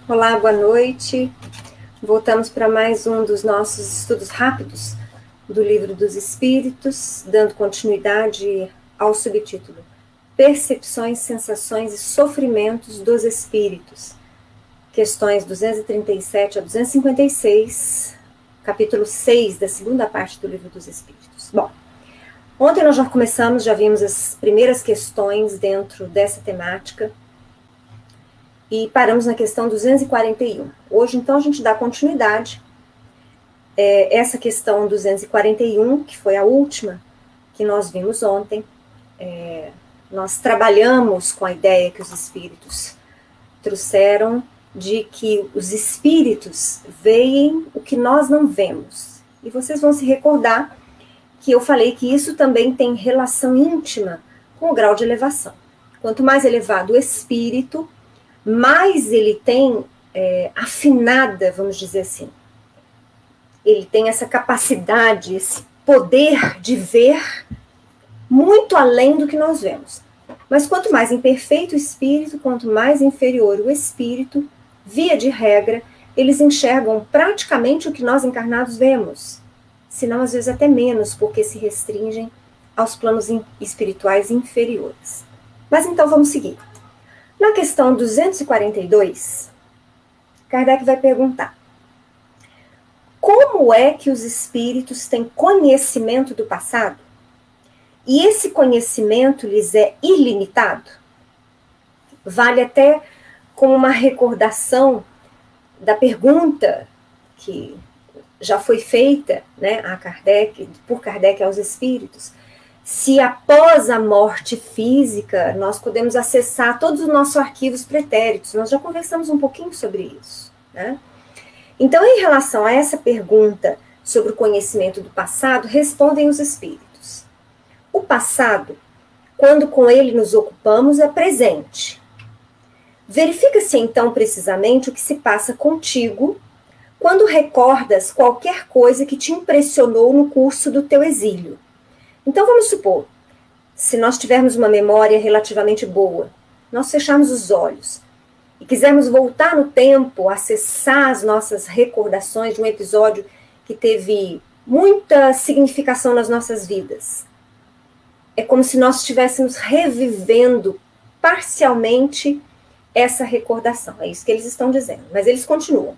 Olá, boa noite. Voltamos para mais um dos nossos estudos rápidos do Livro dos Espíritos, dando continuidade ao subtítulo Percepções, Sensações e Sofrimentos dos Espíritos. Questões 237 a 256, capítulo 6 da segunda parte do Livro dos Espíritos. Bom, ontem nós já vimos as primeiras questões dentro dessa temática e paramos na questão 241. Hoje, então, a gente dá continuidade. Essa questão 241, que foi a última que nós vimos ontem, nós trabalhamos com a ideia que os espíritos trouxeram de que os espíritos veem o que nós não vemos. E vocês vão se recordar que eu falei que isso também tem relação íntima com o grau de elevação. Quanto mais elevado o espírito, mais ele tem afinada, vamos dizer assim. Ele tem essa capacidade, esse poder de ver muito além do que nós vemos. Mas quanto mais imperfeito o espírito, quanto mais inferior o espírito, via de regra, eles enxergam praticamente o que nós encarnados vemos. Se não, às vezes até menos, porque se restringem aos planos espirituais inferiores. Mas então vamos seguir. Na questão 242, Kardec vai perguntar: como é que os espíritos têm conhecimento do passado? E esse conhecimento lhes é ilimitado? Vale até como uma recordação da pergunta que já foi feita, né, por Kardec aos espíritos, se após a morte física nós podemos acessar todos os nossos arquivos pretéritos. Nós já conversamos um pouquinho sobre isso, né? Então, em relação a essa pergunta sobre o conhecimento do passado, respondem os espíritos. O passado, quando com ele nos ocupamos, é presente. Verifica-se então precisamente o que se passa contigo quando recordas qualquer coisa que te impressionou no curso do teu exílio. Então, vamos supor, se nós tivermos uma memória relativamente boa, nós fecharmos os olhos e quisermos voltar no tempo, acessar as nossas recordações de um episódio que teve muita significação nas nossas vidas. É como se nós estivéssemos revivendo parcialmente essa recordação. É isso que eles estão dizendo, mas eles continuam.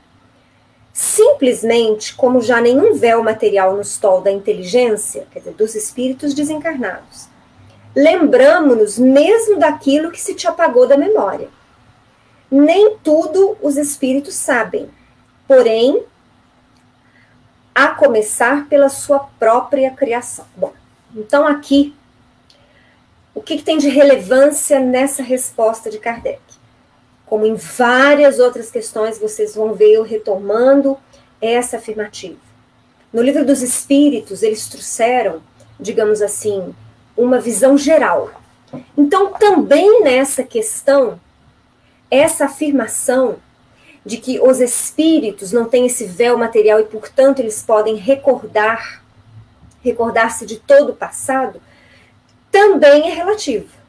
Simplesmente, como já nenhum véu material nos tolda a inteligência, quer dizer, dos espíritos desencarnados, lembramo-nos mesmo daquilo que se te apagou da memória. Nem tudo os espíritos sabem, porém, a começar pela sua própria criação. Bom, então aqui, o que tem de relevância nessa resposta de Kardec? Como em várias outras questões, vocês vão ver eu retomando essa afirmativa. No Livro dos Espíritos, eles trouxeram, digamos assim, uma visão geral. Então, também nessa questão, essa afirmação de que os espíritos não têm esse véu material e, portanto, eles podem recordar-se de todo o passado, também é relativo.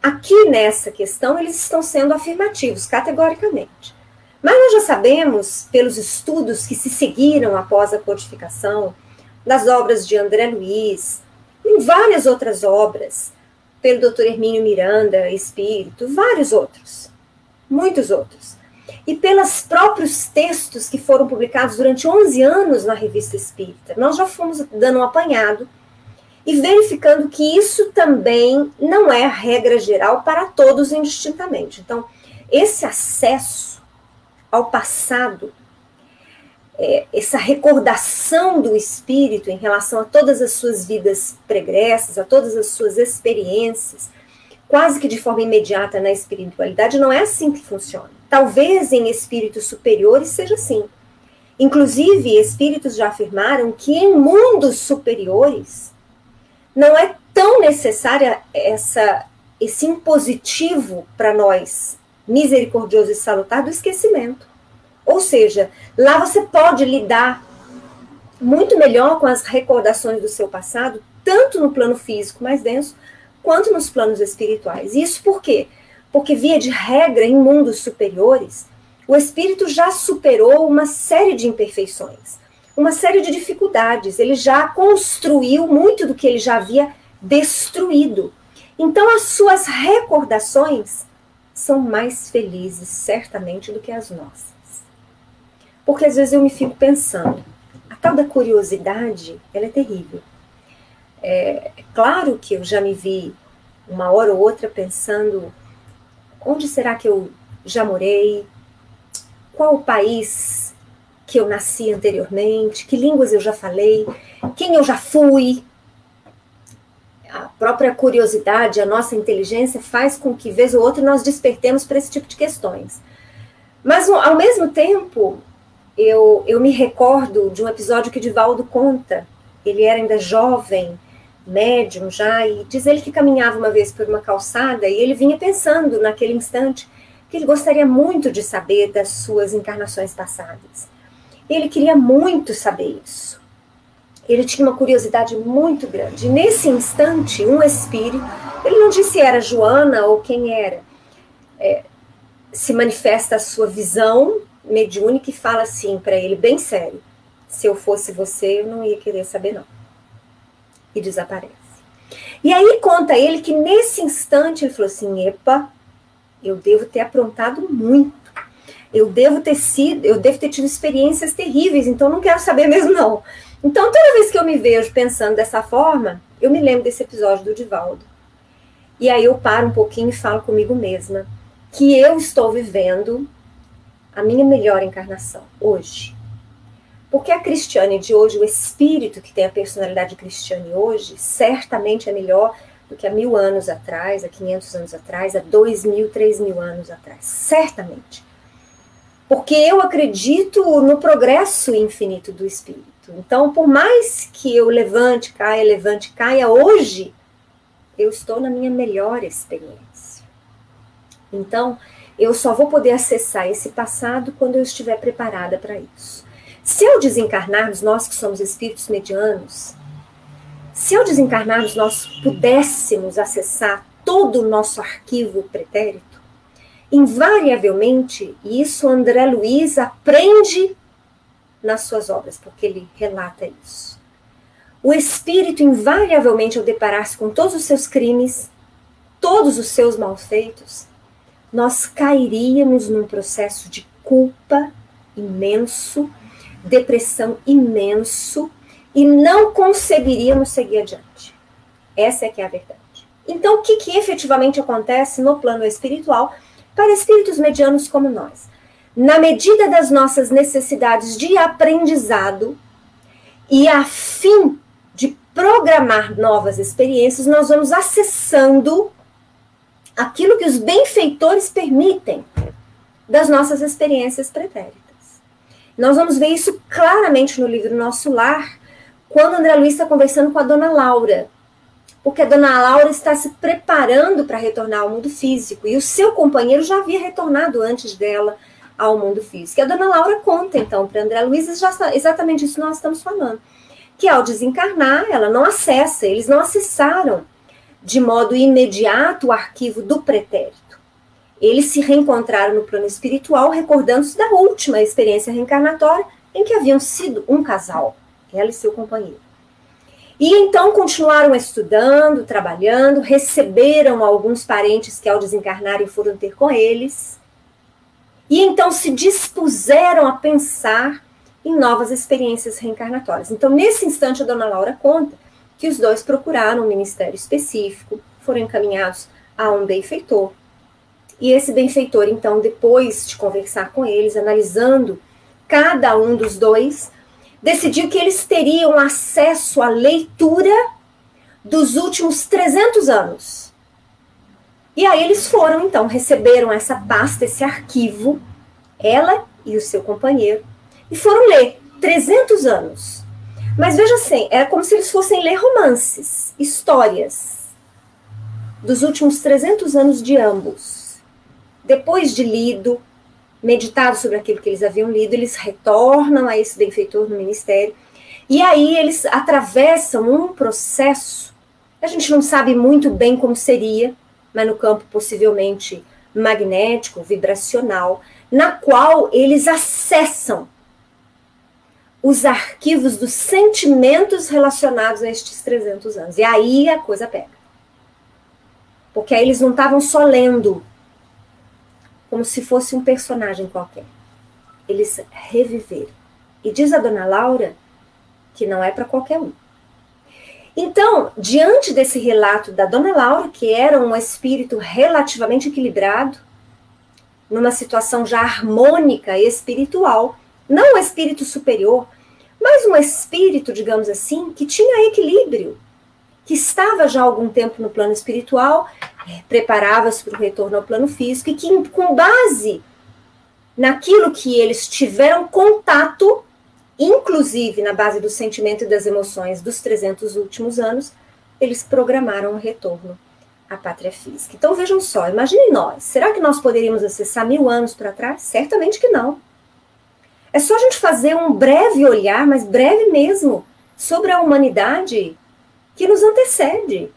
Aqui nessa questão, eles estão sendo afirmativos, categoricamente. Mas nós já sabemos, pelos estudos que se seguiram após a codificação, das obras de André Luiz, em várias outras obras, pelo Dr. Hermínio Miranda, Espírito, vários outros, muitos outros. E pelos próprios textos que foram publicados durante 11 anos na Revista Espírita, nós já fomos dando um apanhado e verificando que isso também não é a regra geral para todos indistintamente. Então, esse acesso ao passado, essa recordação do espírito em relação a todas as suas vidas pregressas, a todas as suas experiências, quase que de forma imediata na espiritualidade, não é assim que funciona. Talvez em espíritos superiores seja assim. Inclusive, espíritos já afirmaram que em mundos superiores não é tão necessária esse impositivo para nós, misericordioso e salutar, do esquecimento. Ou seja, lá você pode lidar muito melhor com as recordações do seu passado, tanto no plano físico mais denso, quanto nos planos espirituais. Isso por quê? Porque, via de regra, em mundos superiores, O espírito já superou uma série de imperfeições, uma série de dificuldades. Ele já construiu muito do que ele já havia destruído. Então, as suas recordações são mais felizes, certamente, do que as nossas. Porque, às vezes, eu me fico pensando, a tal da curiosidade, ela é terrível. É claro que eu já me vi, uma hora ou outra, pensando, onde será que eu já morei? Qual o país que eu nasci anteriormente? Que línguas eu já falei? Quem eu já fui? A própria curiosidade, a nossa inteligência faz com que, vez ou outra, nós despertemos para esse tipo de questões. Mas, ao mesmo tempo, eu me recordo de um episódio que Divaldo conta. Ele era ainda jovem, médium já, e diz ele que caminhava uma vez por uma calçada e ele vinha pensando naquele instante que ele gostaria muito de saber das suas encarnações passadas. Ele queria muito saber isso. Ele tinha uma curiosidade muito grande. E nesse instante, um espírito, ele não disse se era Joana ou quem era, se manifesta a sua visão mediúnica e fala assim para ele, bem sério, se eu fosse você, eu não ia querer saber não. E desaparece. E aí conta ele que nesse instante ele falou assim, epa, eu devo ter aprontado muito. Eu devo ter tido experiências terríveis, então não quero saber mesmo não. Então, toda vez que eu me vejo pensando dessa forma, eu me lembro desse episódio do Divaldo. E aí eu paro um pouquinho e falo comigo mesma que eu estou vivendo a minha melhor encarnação, hoje. Porque a Cristiane de hoje, o espírito que tem a personalidade de Cristiane hoje, certamente é melhor do que há 1000 anos atrás, há 500 anos atrás, há 2000, 3000 anos atrás. Certamente. Porque eu acredito no progresso infinito do espírito. Então, por mais que eu levante, caia, hoje eu estou na minha melhor experiência. Então, eu só vou poder acessar esse passado quando eu estiver preparada para isso. Se ao desencarnarmos, nós que somos espíritos medianos, se ao desencarnarmos nós pudéssemos acessar todo o nosso arquivo pretérito, invariavelmente, e isso André Luiz aprende nas suas obras, porque ele relata isso. O espírito, invariavelmente, ao deparar-se com todos os seus crimes, todos os seus malfeitos, nós cairíamos num processo de culpa imenso, depressão imenso, e não conseguiríamos seguir adiante. Essa é que é a verdade. Então, o que efetivamente acontece no plano espiritual para espíritos medianos como nós? Na medida das nossas necessidades de aprendizado e a fim de programar novas experiências, nós vamos acessando aquilo que os benfeitores permitem das nossas experiências pretéritas. Nós vamos ver isso claramente no livro Nosso Lar, quando André Luiz está conversando com a dona Laura, porque a dona Laura está se preparando para retornar ao mundo físico, e o seu companheiro já havia retornado antes dela ao mundo físico. E a dona Laura conta, então, para André Luiz, exatamente isso que nós estamos falando, que ao desencarnar, ela não acessa, eles não acessaram de modo imediato o arquivo do pretérito. Eles se reencontraram no plano espiritual, recordando-se da última experiência reencarnatória em que haviam sido um casal, ela e seu companheiro. E então continuaram estudando, trabalhando, receberam alguns parentes que ao desencarnarem foram ter com eles, e então se dispuseram a pensar em novas experiências reencarnatórias. Então, nesse instante, a dona Laura conta que os dois procuraram um ministério específico, foram encaminhados a um benfeitor. E esse benfeitor, então, depois de conversar com eles, analisando cada um dos dois, decidiu que eles teriam acesso à leitura dos últimos 300 anos. E aí eles foram, então, receberam essa pasta, esse arquivo, ela e o seu companheiro, e foram ler 300 anos. Mas veja assim, era como se eles fossem ler romances, histórias dos últimos 300 anos de ambos. Depois de lido, meditado sobre aquilo que eles haviam lido, eles retornam a esse benfeitor no ministério, e aí eles atravessam um processo, a gente não sabe muito bem como seria, mas no campo possivelmente magnético, vibracional, na qual eles acessam os arquivos dos sentimentos relacionados a estes 300 anos. E aí a coisa pega. Porque aí eles não estavam só lendo como se fosse um personagem qualquer. Eles reviveram. E diz a dona Laura que não é para qualquer um. Então, diante desse relato da dona Laura, que era um espírito relativamente equilibrado, numa situação já harmônica e espiritual, não um espírito superior, mas um espírito, digamos assim, que tinha equilíbrio, que estava já há algum tempo no plano espiritual, preparava-se para o retorno ao plano físico, e que, com base naquilo que eles tiveram contato, inclusive na base do sentimento e das emoções dos 300 últimos anos, eles programaram o retorno à pátria física. Então vejam só, imagine nós, será que nós poderíamos acessar 1000 anos para trás? Certamente que não. É só a gente fazer um breve olhar, mas breve mesmo, sobre a humanidade que nos antecede.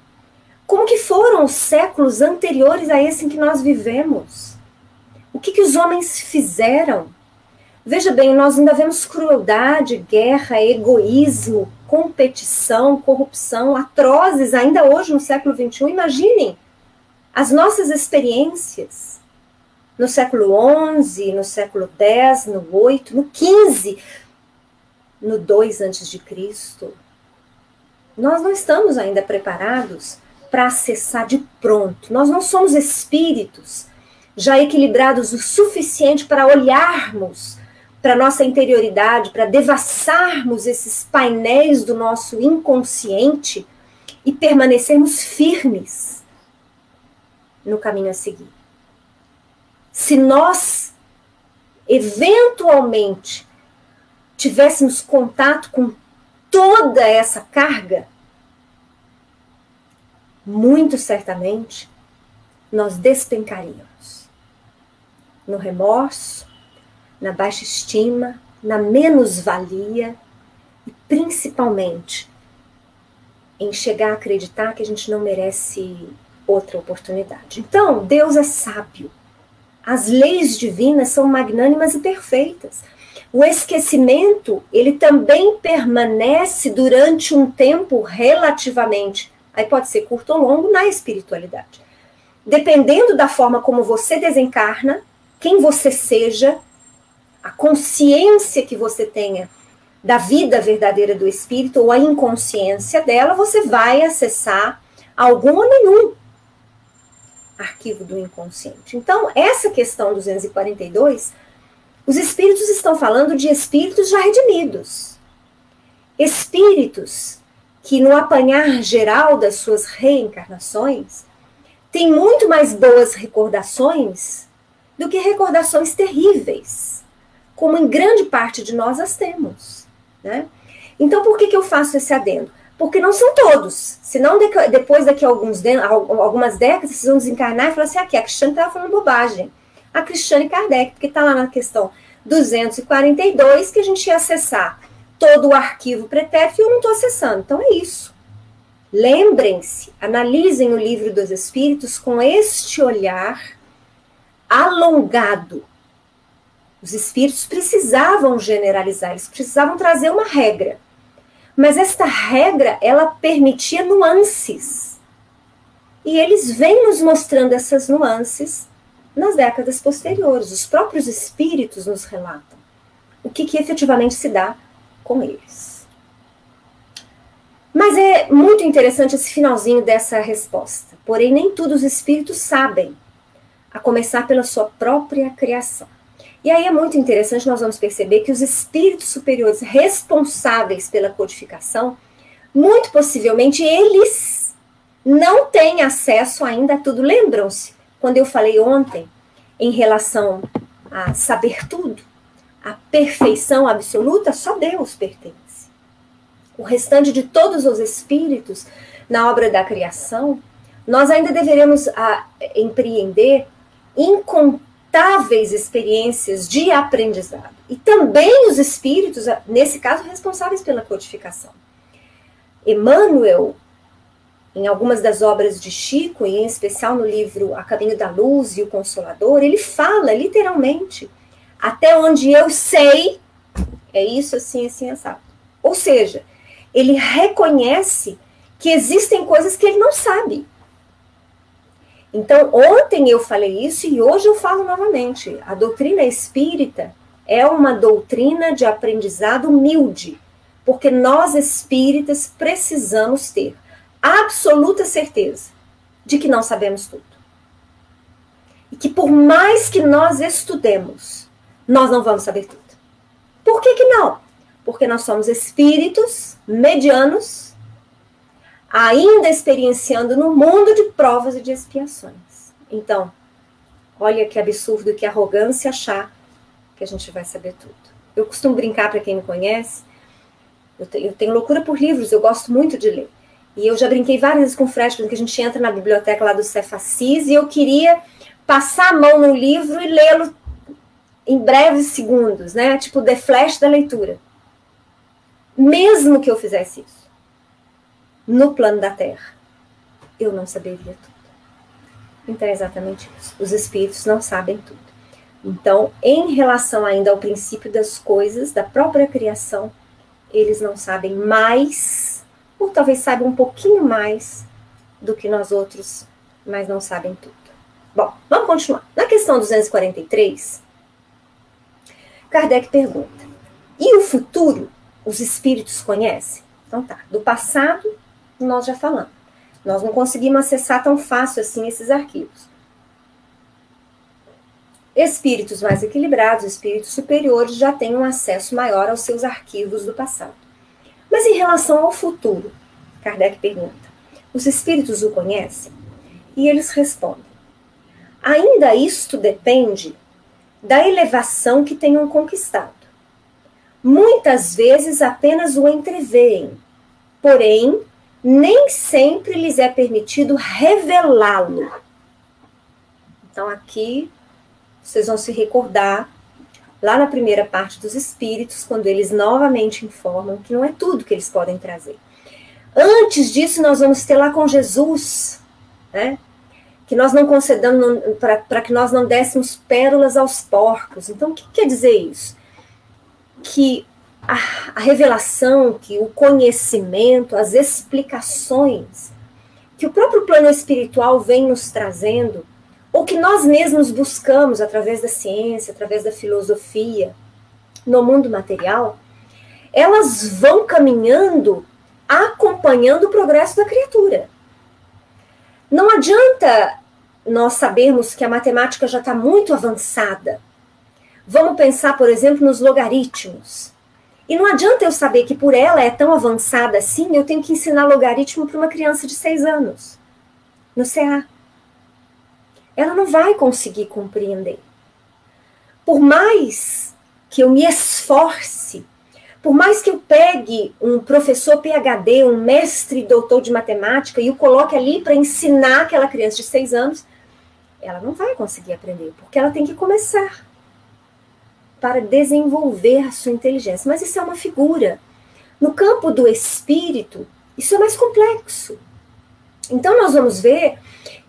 Como que foram os séculos anteriores a esse em que nós vivemos? O que os homens fizeram? Veja bem, nós ainda vemos crueldade, guerra, egoísmo, competição, corrupção, atrozes ainda hoje no século XXI. Imaginem as nossas experiências no século XI, no século X, no 8, no 15, no 2 a.C. Nós não estamos ainda preparados para acessar de pronto. Nós não somos espíritos já equilibrados o suficiente para olharmos para a nossa interioridade, para devassarmos esses painéis do nosso inconsciente e permanecermos firmes no caminho a seguir. Se nós, eventualmente, tivéssemos contato com toda essa carga, muito certamente, nós despencaríamos no remorso, na baixa estima, na menos-valia e, principalmente, em chegar a acreditar que a gente não merece outra oportunidade. Então, Deus é sábio. As leis divinas são magnânimas e perfeitas. O esquecimento, ele também permanece durante um tempo relativamente, aí pode ser curto ou longo, na espiritualidade. Dependendo da forma como você desencarna, quem você seja, a consciência que você tenha da vida verdadeira do espírito ou a inconsciência dela, você vai acessar algum ou nenhum arquivo do inconsciente. Então, essa questão 242, os espíritos estão falando de espíritos já redimidos. Espíritos que, no apanhar geral das suas reencarnações, têm muito mais boas recordações do que recordações terríveis, como em grande parte de nós as temos, né? Então, por que eu faço esse adendo? Porque não são todos, senão depois daqui a algumas décadas, vocês vão desencarnar e falar assim, aqui, a Cristiane estava falando bobagem. A Cristiane Kardec, porque está lá na questão 242, que a gente ia acessar todo o arquivo pretérito e eu não estou acessando. Então é isso. Lembrem-se, analisem o Livro dos Espíritos com este olhar alongado. Os espíritos precisavam generalizar, eles precisavam trazer uma regra. Mas esta regra, ela permitia nuances. E eles vêm nos mostrando essas nuances nas décadas posteriores. Os próprios espíritos nos relatam o que efetivamente se dá com eles. Mas é muito interessante esse finalzinho dessa resposta. Porém, nem todos os espíritos sabem, a começar pela sua própria criação. E aí é muito interessante, nós vamos perceber que os espíritos superiores responsáveis pela codificação, muito possivelmente eles não têm acesso ainda a tudo. Lembram-se, quando eu falei ontem, em relação a saber tudo, a perfeição absoluta, só Deus pertence. O restante de todos os espíritos, na obra da criação, nós ainda deveremos empreender incontáveis experiências de aprendizado. E também os espíritos, nesse caso, responsáveis pela codificação. Emmanuel, em algumas das obras de Chico, e em especial no livro A Caminho da Luz e o Consolador, ele fala literalmente Até onde eu sei, é isso, assim, assim, assado. Ou seja, ele reconhece que existem coisas que ele não sabe. Então, ontem eu falei isso e hoje eu falo novamente. A doutrina espírita é uma doutrina de aprendizado humilde, porque nós espíritas precisamos ter absoluta certeza de que não sabemos tudo. E que por mais que nós estudemos, nós não vamos saber tudo. Por que não? Porque nós somos espíritos medianos, ainda experienciando no mundo de provas e de expiações. Então, olha que absurdo, que arrogância achar que a gente vai saber tudo. Eu costumo brincar, para quem me conhece, eu tenho loucura por livros, eu gosto muito de ler. E eu já brinquei várias vezes com o Fred, porque a gente entra na biblioteca lá do Cefacis, e eu queria passar a mão no livro e lê-lo em breves segundos, né? Tipo The Flash da leitura. Mesmo que eu fizesse isso, no plano da Terra, eu não saberia tudo. Então é exatamente isso. Os espíritos não sabem tudo. Então, em relação ainda ao princípio das coisas, da própria criação, eles não sabem mais, ou talvez saibam um pouquinho mais do que nós outros, mas não sabem tudo. Bom, vamos continuar. Na questão 243, Kardec pergunta: e o futuro os espíritos conhecem? Então tá, do passado nós já falamos. Nós não conseguimos acessar tão fácil assim esses arquivos. Espíritos mais equilibrados, espíritos superiores, já têm um acesso maior aos seus arquivos do passado. Mas em relação ao futuro, Kardec pergunta: os espíritos o conhecem? E eles respondem: ainda isto depende da elevação que tenham conquistado. Muitas vezes apenas o entreveem, porém, nem sempre lhes é permitido revelá-lo. Então, aqui, vocês vão se recordar, lá na primeira parte dos espíritos, quando eles novamente informam que não é tudo que eles podem trazer. Antes disso, nós vamos ter lá com Jesus, né? Que nós não concedamos, para que nós não dessemos pérolas aos porcos. Então, o que quer dizer isso? Que a revelação, que o conhecimento, as explicações que o próprio plano espiritual vem nos trazendo, ou que nós mesmos buscamos através da ciência, através da filosofia, no mundo material, elas vão caminhando, acompanhando o progresso da criatura. Não adianta nós sabermos que a matemática já está muito avançada. Vamos pensar, por exemplo, nos logaritmos. E não adianta eu saber que por ela é tão avançada assim, eu tenho que ensinar logaritmo para uma criança de 6 anos, no CA. Ela não vai conseguir compreender. Por mais que eu me esforce, por mais que eu pegue um professor PhD, um mestre doutor de matemática e o coloque ali para ensinar aquela criança de 6 anos, ela não vai conseguir aprender, porque ela tem que começar para desenvolver a sua inteligência. Mas isso é uma figura. No campo do espírito, isso é mais complexo. Então nós vamos ver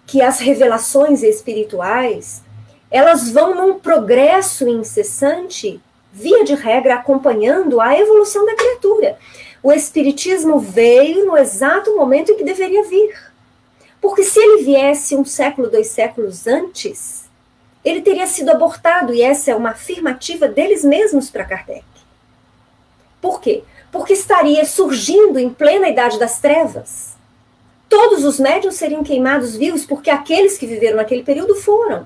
que as revelações espirituais, elas vão num progresso incessante, via de regra, acompanhando a evolução da criatura. O espiritismo veio no exato momento em que deveria vir. Porque se ele viesse 1 século, 2 séculos antes, ele teria sido abortado, e essa é uma afirmativa deles mesmos para Kardec. Por quê? Porque estaria surgindo em plena Idade das Trevas. Todos os médiuns seriam queimados vivos, porque aqueles que viveram naquele período foram.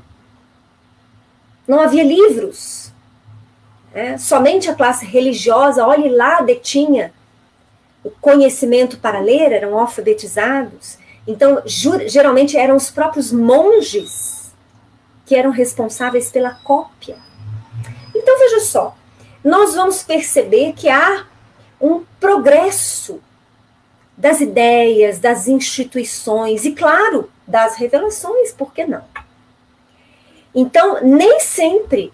Não havia livros. Somente a classe religiosa, olhe lá, detinha o conhecimento para ler, eram alfabetizados. Então, geralmente eram os próprios monges que eram responsáveis pela cópia. Então, veja só, nós vamos perceber que há um progresso das ideias, das instituições e, claro, das revelações, por que não? Então, nem sempre,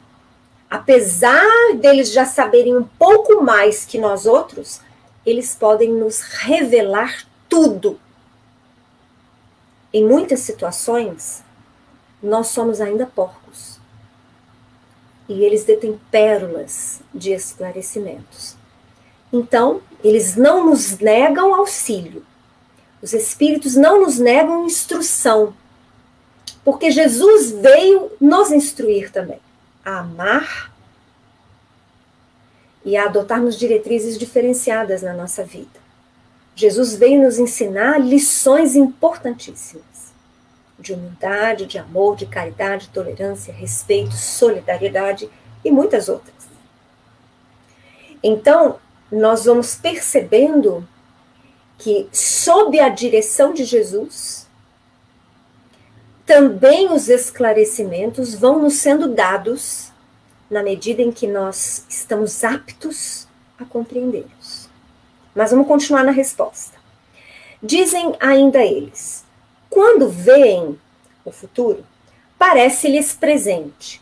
apesar deles já saberem um pouco mais que nós outros, eles podem nos revelar tudo. Em muitas situações, nós somos ainda porcos. e eles detêm pérolas de esclarecimentos. Então, eles não nos negam auxílio. Os espíritos não nos negam instrução, porque Jesus veio nos instruir também a amar e a adotarmos diretrizes diferenciadas na nossa vida. Jesus veio nos ensinar lições importantíssimas de humildade, de amor, de caridade, tolerância, respeito, solidariedade e muitas outras. Então, nós vamos percebendo que, sob a direção de Jesus, também os esclarecimentos vão nos sendo dados na medida em que nós estamos aptos a compreendê-los. Mas vamos continuar na resposta. Dizem ainda eles, quando veem o futuro, parece-lhes presente.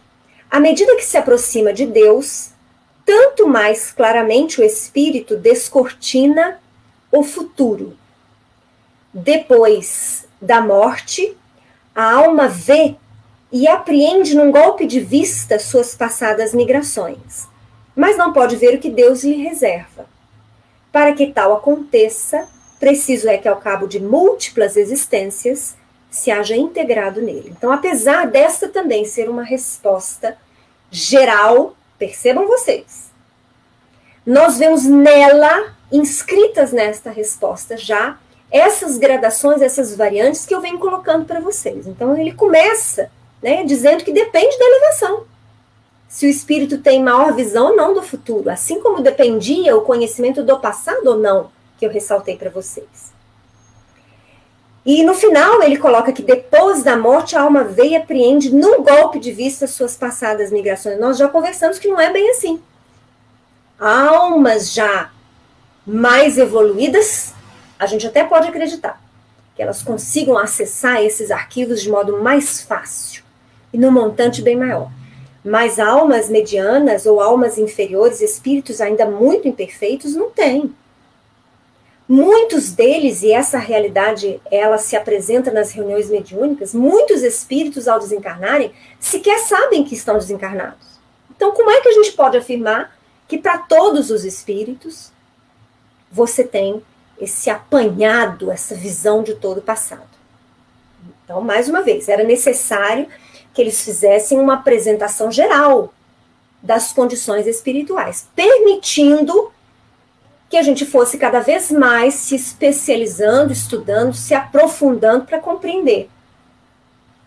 À medida que se aproxima de Deus, tanto mais claramente o espírito descortina o futuro. Depois da morte, a alma vê e apreende num golpe de vista suas passadas migrações, mas não pode ver o que Deus lhe reserva. Para que tal aconteça, preciso é que ao cabo de múltiplas existências se haja integrado nele. Então, apesar desta também ser uma resposta geral, percebam vocês, nós vemos nela, inscritas nesta resposta já, essas gradações, essas variantes que eu venho colocando para vocês. Então, ele começa, dizendo que depende da elevação. Se o espírito tem maior visão ou não do futuro, assim como dependia o conhecimento do passado ou não, que eu ressaltei para vocês. E no final ele coloca que depois da morte a alma vê e apreende num golpe de vista suas passadas migrações. Nós já conversamos que não é bem assim. Almas já mais evoluídas, a gente até pode acreditar que elas consigam acessar esses arquivos de modo mais fácil e num montante bem maior. Mas almas medianas ou almas inferiores, espíritos ainda muito imperfeitos, não têm. Muitos deles, e essa realidade ela se apresenta nas reuniões mediúnicas, muitos espíritos ao desencarnarem sequer sabem que estão desencarnados. Então como é que a gente pode afirmar que para todos os espíritos você tem esse apanhado, essa visão de todo o passado? Então, mais uma vez, era necessário que eles fizessem uma apresentação geral das condições espirituais, permitindo que a gente fosse cada vez mais se especializando, estudando, se aprofundando para compreender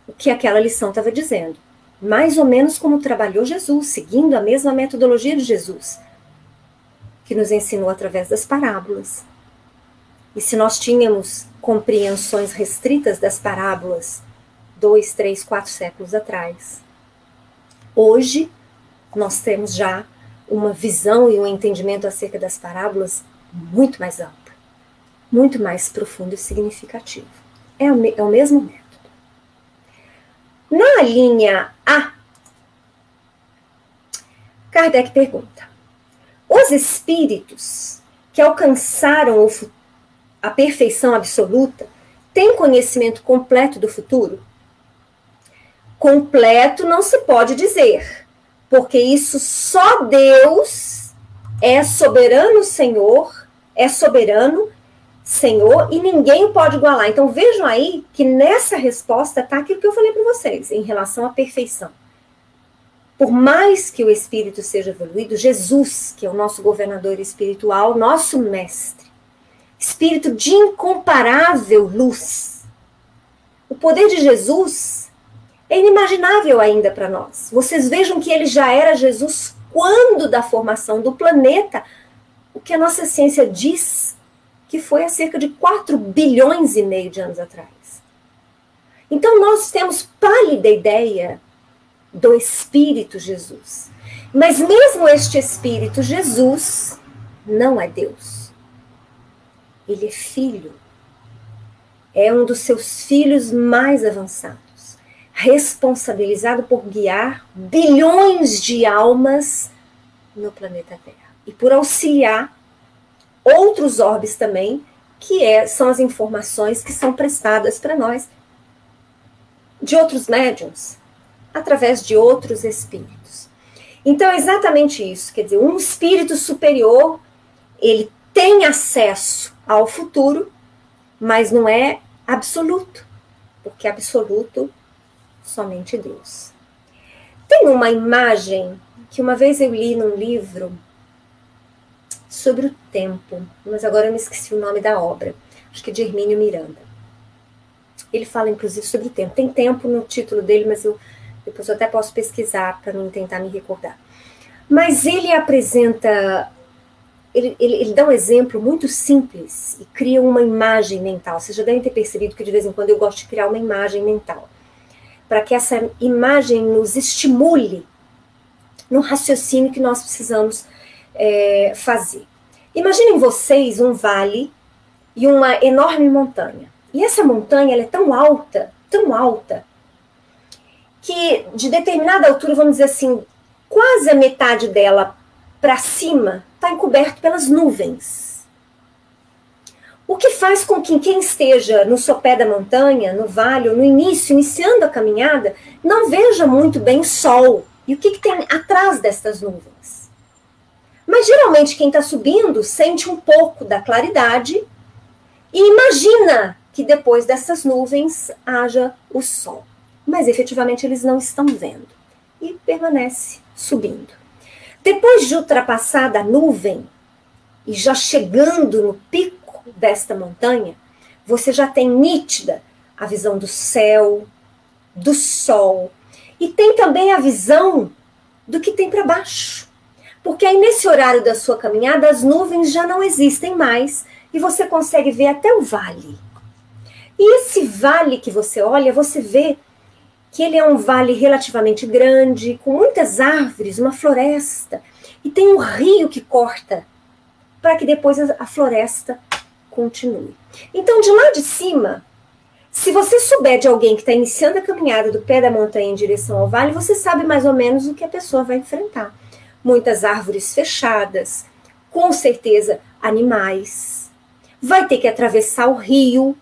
o que aquela lição estava dizendo. Mais ou menos como trabalhou Jesus, seguindo a mesma metodologia de Jesus, que nos ensinou através das parábolas. E se nós tínhamos compreensões restritas das parábolas 2, 3, 4 séculos atrás, hoje nós temos já uma visão e um entendimento acerca das parábolas muito mais amplo, muito mais profundo e significativo. É o mesmo método. Na linha A, Kardec pergunta: os espíritos que alcançaram a perfeição absoluta têm conhecimento completo do futuro? Completo não se pode dizer, porque isso só Deus é soberano Senhor, e ninguém o pode igualar. Então vejam aí que nessa resposta está aquilo que eu falei para vocês em relação à perfeição. Por mais que o espírito seja evoluído, Jesus, que é o nosso governador espiritual, nosso mestre, espírito de incomparável luz, o poder de Jesus é inimaginável ainda para nós. Vocês vejam que ele já era Jesus quando da formação do planeta, o que a nossa ciência diz que foi há cerca de 4,5 bilhões de anos atrás. Então nós temos pálida ideia do Espírito Jesus. Mas mesmo este Espírito Jesus não é Deus. Ele é filho. É um dos seus filhos mais avançados, responsabilizado por guiar bilhões de almas no planeta Terra. E por auxiliar outros orbes também, que são as informações que são prestadas para nós de outros médiuns, através de outros espíritos. Então é exatamente isso, quer dizer, um espírito superior, ele tem acesso ao futuro, mas não é absoluto, porque absoluto somente Deus. Tem uma imagem que uma vez eu li num livro sobre o tempo, mas agora eu me esqueci o nome da obra, acho que é de Hermínio Miranda. Ele fala inclusive sobre o tempo, tem tempo no título dele, mas depois eu até posso pesquisar para não tentar me recordar. Mas ele apresenta, ele dá um exemplo muito simples e cria uma imagem mental. Vocês já devem ter percebido que de vez em quando eu gosto de criar uma imagem mental, para que essa imagem nos estimule no raciocínio que nós precisamos fazer. Imaginem vocês um vale e uma enorme montanha. E essa montanha ela é tão alta, que de determinada altura, vamos dizer assim, quase a metade dela para cima está encoberto pelas nuvens. O que faz com que quem esteja no sopé da montanha, no vale, ou no início, iniciando a caminhada, não veja muito bem o sol. E o que tem atrás destas nuvens? Mas geralmente quem está subindo sente um pouco da claridade e imagina que depois dessas nuvens haja o sol. Mas efetivamente eles não estão vendo e permanece subindo. Depois de ultrapassada a nuvem e já chegando no pico desta montanha, você já tem nítida a visão do céu, do sol, e tem também a visão do que tem para baixo. Porque aí nesse horário da sua caminhada as nuvens já não existem mais e você consegue ver até o vale. E esse vale que você olha, você vê que ele é um vale relativamente grande, com muitas árvores, uma floresta, e tem um rio que corta, para que depois a floresta continue. Então, de lá de cima, se você souber de alguém que está iniciando a caminhada do pé da montanha em direção ao vale, você sabe mais ou menos o que a pessoa vai enfrentar. Muitas árvores fechadas, com certeza animais, vai ter que atravessar o rio,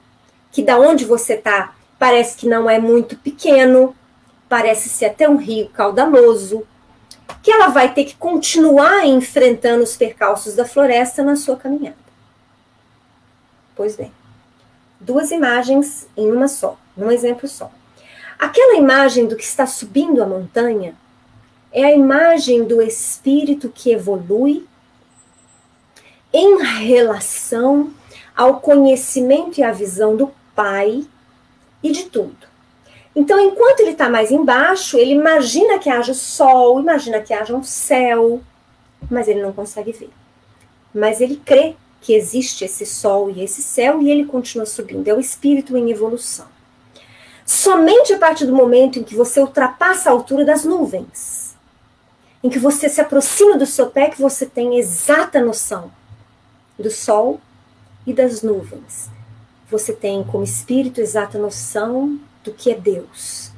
que da onde você está parece que não é muito pequeno, parece ser até um rio caudaloso, que ela vai ter que continuar enfrentando os percalços da floresta na sua caminhada. Pois bem, duas imagens em uma só, num exemplo só. Aquela imagem do que está subindo a montanha é a imagem do espírito que evolui em relação ao conhecimento e à visão do Pai e de tudo. Então, enquanto ele está mais embaixo, ele imagina que haja sol, imagina que haja um céu, mas ele não consegue ver. Mas ele crê que existe esse sol e esse céu e ele continua subindo. É o espírito em evolução. Somente a partir do momento em que você ultrapassa a altura das nuvens, em que você se aproxima do seu pé, que você tem exata noção do sol e das nuvens. Você tem como espírito exata noção do que é Deus.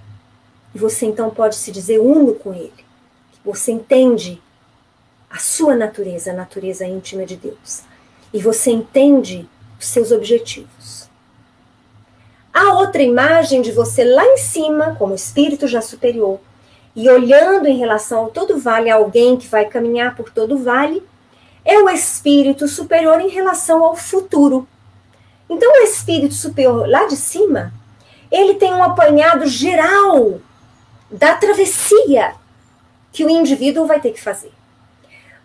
E você então pode se dizer uno com Ele. Você entende a sua natureza, a natureza íntima de Deus. E você entende os seus objetivos. A outra imagem de você lá em cima, como espírito já superior, e olhando em relação a todo vale, a alguém que vai caminhar por todo o vale, é o espírito superior em relação ao futuro. Então, o espírito superior lá de cima, ele tem um apanhado geral da travessia que o indivíduo vai ter que fazer.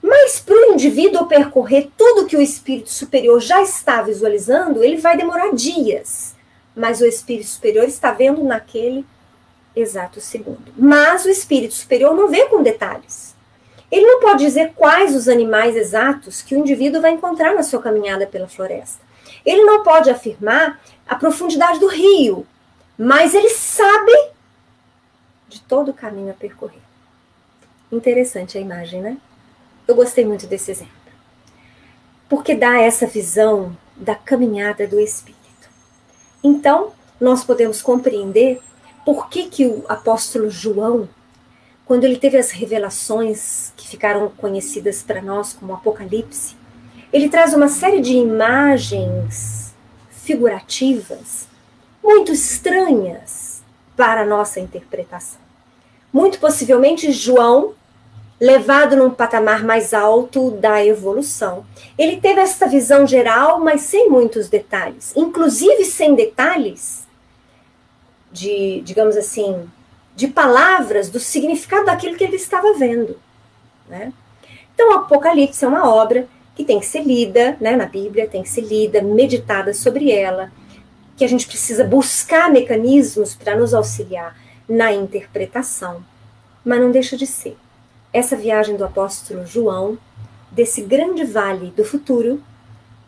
Mas para o indivíduo percorrer tudo que o espírito superior já está visualizando, ele vai demorar dias. Mas o espírito superior está vendo naquele exato segundo. Mas o espírito superior não vê com detalhes. Ele não pode dizer quais os animais exatos que o indivíduo vai encontrar na sua caminhada pela floresta. Ele não pode afirmar a profundidade do rio, mas ele sabe de todo o caminho a percorrer. Interessante a imagem, né? Eu gostei muito desse exemplo. Porque dá essa visão da caminhada do espírito. Então, nós podemos compreender por que o apóstolo João, quando ele teve as revelações que ficaram conhecidas para nós como Apocalipse, ele traz uma série de imagens figurativas muito estranhas para a nossa interpretação. Muito possivelmente João levado num patamar mais alto da evolução. Ele teve essa visão geral, mas sem muitos detalhes, inclusive sem detalhes de, digamos assim, de palavras, do significado daquilo que ele estava vendo, né? Então, o Apocalipse é uma obra que tem que ser lida, né, na Bíblia, tem que ser lida, meditada sobre ela, que a gente precisa buscar mecanismos para nos auxiliar na interpretação, mas não deixa de ser essa viagem do apóstolo João, desse grande vale do futuro,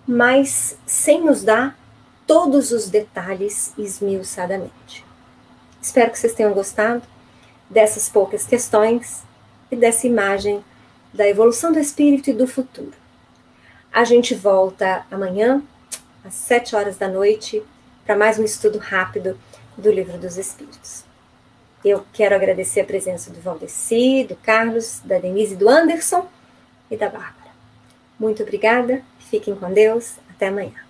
mas sem nos dar todos os detalhes esmiuçadamente. Espero que vocês tenham gostado dessas poucas questões e dessa imagem da evolução do espírito e do futuro. A gente volta amanhã, às 7 horas da noite, para mais um estudo rápido do Livro dos Espíritos. Eu quero agradecer a presença do Valdeci, do Carlos, da Denise, do Anderson e da Bárbara. Muito obrigada, fiquem com Deus, até amanhã.